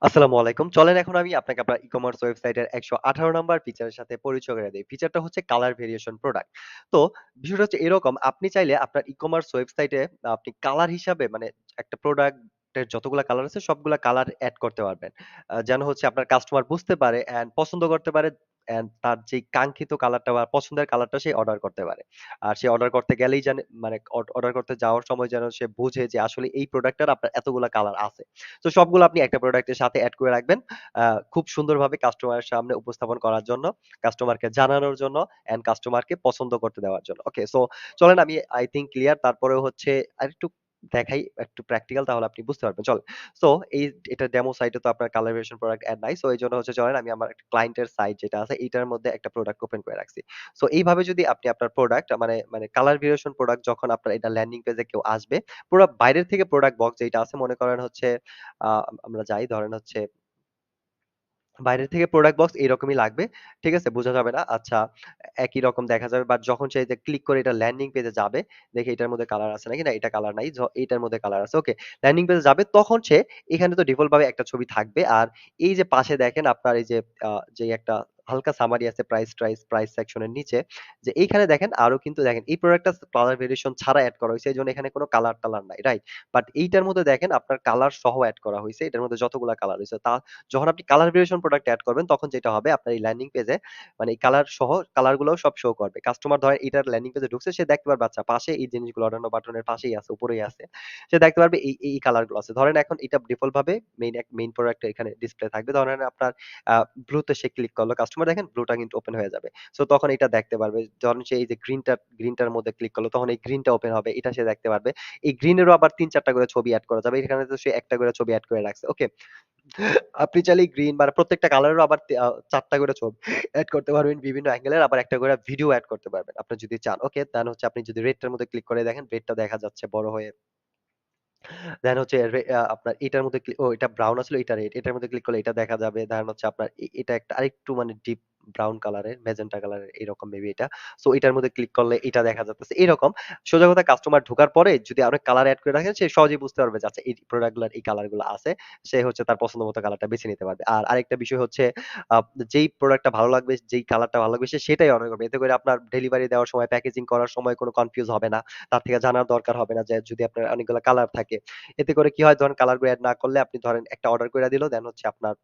আসসালামু আলাইকুম। চলেন এখন আমি আপনাকে আপনার ই-কমার্স ওয়েবসাইটের ১১৮ নাম্বার ফিচারের সাথে পরিচয় করিয়ে দেই। ফিচারটা হচ্ছে কালার ভেরিয়েশন প্রোডাক্ট। তো বিষয়টা হচ্ছে এরকম, আপনি চাইলে আপনার ই-কমার্স ওয়েবসাইটে আপনি কালার হিসাবে মানে একটা প্রোডাক্টের যতগুলা কালার আছে সবগুলা কালার এড করতে পারবেন। যেন হচ্ছে আপনার কাস্টমার বুঝতে পারে অ্যান্ড পছন্দ করতে পারে অ্যান্ড তার যেই কাঙ্ক্ষিত কালারটা বা পছন্দের কালারটা সে অর্ডার করতে পারে। আর সে অর্ডার করতে গেলেই জানে মানে অর্ডার করতে যাওয়ার সময় যেন সে বুঝে যে আসলে এই প্রোডাক্টটার আপনার এতগুলা কালার আছে। তো সবগুলো আপনি একটা প্রোডাক্টের সাথে এড করে রাখবেন। খুব সুন্দরভাবে কাস্টমারের সামনে উপস্থাপন করার জন্য, কাস্টমারকে জানানোর জন্য অ্যান্ড কাস্টমারকে পছন্দ করতে দেওয়ার জন্য। ওকে, সো চলেন আমি আই থিংক ক্লিয়ার। তারপরেও হচ্ছে আরেকটু দেখাই একটু প্র্যাকটিক্যাল, তাহলে আপনি বুঝতে পারবেন। চলেন। সো এটা ডেমো সাইটে তো আপনার কালার ভেরিয়েশন প্রোডাক্ট এড নাই। সো এইজন্য হচ্ছে চলেন আমি আমার একটা ক্লায়েন্টের সাইট যেটা আছে এইটার মধ্যে একটা প্রোডাক্ট ওপেন করে রাখছি। সো এইভাবে যদি আপনি আপনার প্রোডাক্ট মানে কালার ভেরিয়েশন প্রোডাক্ট যখন আপনার এটা ল্যান্ডিং পেজে কেউ আসবে, পুরা বাইরের থেকে প্রোডাক্ট বক্স যেটা আছে মনে করেন হচ্ছে আ আমরা যাই ধরেন হচ্ছে বাইরে থেকে প্রোডাক্ট বক্স এরকমই লাগবে। ঠিক আছে? বোঝা যাবে না। আচ্ছা, একই রকম দেখা যাবে, বাট যখন সে যে ক্লিক করে এটা ল্যান্ডিং পেজে যাবে, দেখি এটার মধ্যে কালার আছে নাকি? না, এটা কালার নাই। এটার মধ্যে কালার আছে। ওকে। ল্যান্ডিং পেজে যাবে তখন সে এখানে তো ডিফল্ট ভাবে একটা ছবি থাকবে। আর এই যে পাশে দেখেন আপনার এই যে যেই একটা হালকা সামারি আছে প্রাইস সেকশন এর নিচে, যে এইখানে দেখেন আরো কিন্তু দেখেন এই প্রোডাক্টটা কালার ভেরিয়েশন ছাড়া এড করা হইছে। এজন্য এখানে কোন কালার-টালার নাই। রাইট? বাট এইটার মধ্যে দেখেন আপনার কালার সহ এড করা হইছে। এটার মধ্যে যতগুলা কালার হইছে যখন আপনি কালার ভেরিয়েশন প্রোডাক্ট এড করবেন তখন যেটা হবে আপনার এই ল্যান্ডিং পেজে মানে এই কালার সহ কালার গুলোও সব শো করবে। কাস্টমার ধরেন এটার ল্যান্ডিং পেজে ঢুকছে, সে দেখতে পারবে আচ্ছা পাশে এই জিনিসগুলো অন্যান্য বাটনের পাশেই আছে, উপরেই আছে। সে দেখতে পারবে এই কালার গুলো আছে। ধরেন এখন এটা ডিফল্ট ভাবে মেইন প্রোডাক্ট এখানে ডিসপ্লে থাকবে। ধরেন আপনার ব্লু তে সে ক্লিক করলো, কাস্টমার দেখেন ব্লুটা কিন্তু ওপেন হয়ে যাবে। সো তখন এটা দেখতে পারবে। ধরেন সে এই যে গ্রিনটার মধ্যে ক্লিক করলো, তখন এই গ্রিনটা ওপেন হবে। এটা সে দেখতে পারবে। এই গ্রিনেরও আবার ৩-৪ টা করে ছবি এড করা যাবে। এখানে তো সে একটা করে ছবি এড করে রাখছে। ওকে? আপনি চাইলে গ্রিন মানে প্রত্যেকটা কালারেরও আবার ৪ টা করে ছবি এড করতে পারবেন বিভিন্ন অ্যাঙ্গেলের, আবার একটা করে ভিডিও এড করতে পারবেন। আপনি যদি চান। ওকে? দেন হচ্ছে আপনি যদি রেড টার মধ্যে ক্লিক করে দেখেন, রেডটা দেখা যাচ্ছে বড় হয়ে। দেন হচ্ছে আপনার এটার মধ্যে এটা ব্রাউন আছিল, এটা রেড। এটার মধ্যে ক্লিক করলে এটা দেখা যাবে। দেন হচ্ছে আপনার এটা একটা আরেকটু মানে ডিপ ব্রাউন কালারের, মেজেন্টা কালারের এরকম মেবি এটা। সো এটার মধ্যে ক্লিক করলে এটা দেখা যাচ্ছে। এরকম সোজা কথা কাস্টমার ঢোকার পরে যদি আরো কালার এড করে রাখেন, সে সহজেই বুঝতে পারবে যে আচ্ছা এই প্রোডাক্ট গুলার এই কালার গুলো আছে। সে হচ্ছে তার পছন্দ মতো কালারটা বেছে নিতে পারবে। আর আরেকটা বিষয় হচ্ছে আ যেই প্রোডাক্টটা ভালো লাগবে, যেই কালারটা ভালো লাগবে সে সেটাই অর্ডার করবে। এতে করে আপনার ডেলিভারি দেওয়ার সময়, প্যাকেজিং করার সময় কোনো কনফিউজ হবে না। তার থেকে জানার দরকার হবে না যে যদি আপনার অনেকগুলা কালার থাকে। এতে করে কি হয়, ধরেন কালার গুলো এড না করলে আপনি ধরেন একটা অর্ডার কইরা দিল, দেন হচ্ছে আপনার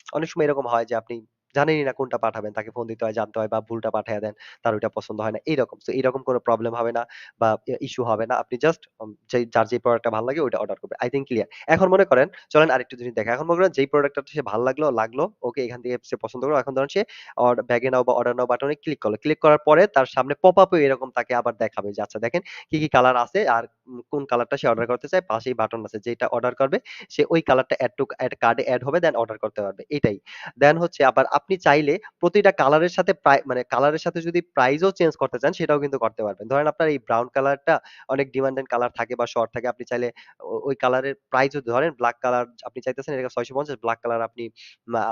অনেক সময় এরকম হয় যে আপনি জানেনই না কোনটা পাঠাবেন। তাকে ফোন দিতে হয়, জানতে হয় বা ভুলটা পাঠাইয়া দেন। তার ওইটা পছন্দ হয় না। এইরকম। সো এইরকম কোন প্রবলেম হবে না বা ইস্যু হবে না। আপনি জাস্ট যার যে প্রোডাক্টটা ভালো লাগে ওইটা অর্ডার করবেন। I think clear. এখন মনে করেন চলেন আরেকটু জিনিস দেখাই। এখন মনে করেন যেই প্রোডাক্টটা সে ভাল লাগলো। ওকে, এখান থেকে সে পছন্দ করলো। এখন ধরেন সে ব্যাগে নাও বা অর্ডার নাও বাটনে ক্লিক করলো। ক্লিক করার পরে তার সামনে পপআপ এ এরকম তাকে আবার দেখাবে যে আচ্ছা দেখেন কি কালার আছে আর কোন কালারটা সে অর্ডার করতে চায়। পাশেই বাটন আছে যেটা অর্ডার করবে সে ওই কালারটা এড কার্ডে এড হবে, দেন অর্ডার করতে পারবে। এটাই। দেন হচ্ছে আবার আপনি চাইলে প্রতিটা কালারের সাথে মানে কালারের সাথে যদি প্রাইসও চেঞ্জ করতে চান সেটাও কিন্তু করতে পারবেন। ধরেন আপনার এই ব্রাউন কালারটা অনেক ডিমান্ডেড কালার থাকে বা শর্ট থাকে। আপনি চাইলে ওই কালারের প্রাইস যদি ধরেন ব্লাক কালার আপনি চাইতেছেন এটা ৬৫০, ব্লাক কালার আপনি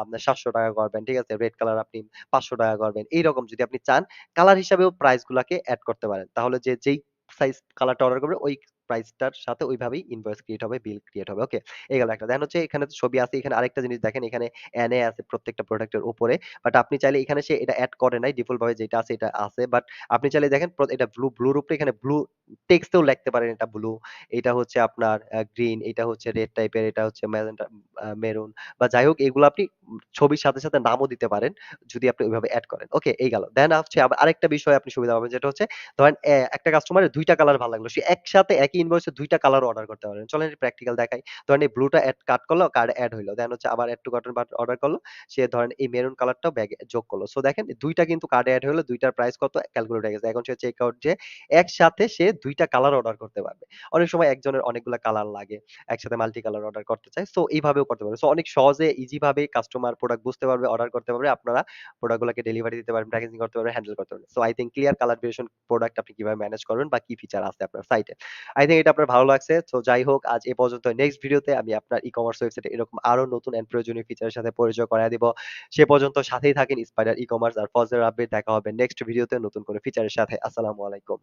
আপনার ৳৭০০ করবেন। ঠিক আছে? রেড কালার আপনি ৳৫০০ করবেন। এইরকম যদি আপনি চান কালার হিসাবেও প্রাইস গুলাকে এড করতে পারেন। তাহলে যেই সাইজ কালারটা অর্ডার করবে ওই প্রাইসটার সাথে ওইভাবেই ইনভয়েস ক্রিয়েট হবে, বিল ক্রিয়েট হবে। ওকে? এই গেল একটা। দেন হচ্ছে এখানে তো ছবি আছে। এখানে আরেকটা জিনিস দেখেন, এখানে এনএ আছে প্রত্যেকটা প্রোডাক্টের উপরে। বাট আপনি চাইলে এখানে সে এটা এড করে নাই। ডিফল্ট ভাবে যেটা আছে এটা আছে। বাট আপনি চাইলে দেখেন এটা ব্লুর উপরে এখানে ব্লু টেক্সটেও লিখতে পারেন এটা ব্লু। এটা হচ্ছে আপনার গ্রিন, এটা হচ্ছে রেড টাইপের, এটা হচ্ছে ম্যাজেন্টা মেরুন বা যাই হোক এগুলো আপনি ছবির সাথে নামও দিতে পারেন যদি আপনি ওইভাবে এড করেন। ওকে? এই গেল। দেন হচ্ছে আবার আরেকটা বিষয় আপনি সুবিধা পাবেন যেটা হচ্ছে ধরেন একটা কাস্টমারের ২ টা কালার ভালো লাগলো। সে একসাথে একই ইনভয়েসে ২ টা কালারও অর্ডার করতে পারবেন। চলেন প্র্যাকটিক্যাল দেখাই। ধরেন এই ব্লুটা কাট করলো, কার্ডে এড হইলো। দেন হচ্ছে আবার এড টু কার্ট অর্ডার করলো। সে ধরেন এই মেরুন কালারটাও ব্যাগে যোগ করলো। সো দেখেন ২ টা কিন্তু কার্ডে এড হলো। ২ টার প্রাইস কত ক্যালকুলেট হয়ে গেছে। এখন সে চেক আউট যে একসাথে সে ২ টা কালার অর্ডার করতে পারবে। অনেক সময় একজনের অনেকগুলা কালার লাগে। একসাথে মাল্টি কালার অর্ডার করতে চায়। সো এইভাবেও করতে পারবে। সো অনেক সহজে ইজি ভাবে কাস্টমার প্রোডাক্ট বুঝতে পারবে, অর্ডার করতে পারবে। আপনারা প্রোডাক্ট গুলাকে ডেলিভারি দিতে পারবেন, প্যাকেজিং করতে পারবেন, হ্যান্ডেল করতে পারবেন। So I think clear colour variation product আপনি কিভাবে ম্যানেজ করবেন বা কি ফিচার আছে আপনার সাইটে। আই থিংক এটা আপনার ভালো লাগছে। সো যাই হোক আজ এ পর্যন্ত। নেক্সট ভিডিওতে আমি আপনার ই-কমার্স ওয়েবসাইটে এরকম আরো নতুন এন্ড প্রয়োজনীয় ফিচারের সাথে পরিচয় করায় দিব। সে পর্যন্ত সাথেই থাকেন স্পাইডার ই-কমার্স আর ফজলের আপডেট। দেখা হবে নেক্সট ভিডিওতে নতুন কোনো ফিচারের সাথে। আসসালামু আলাইকুম।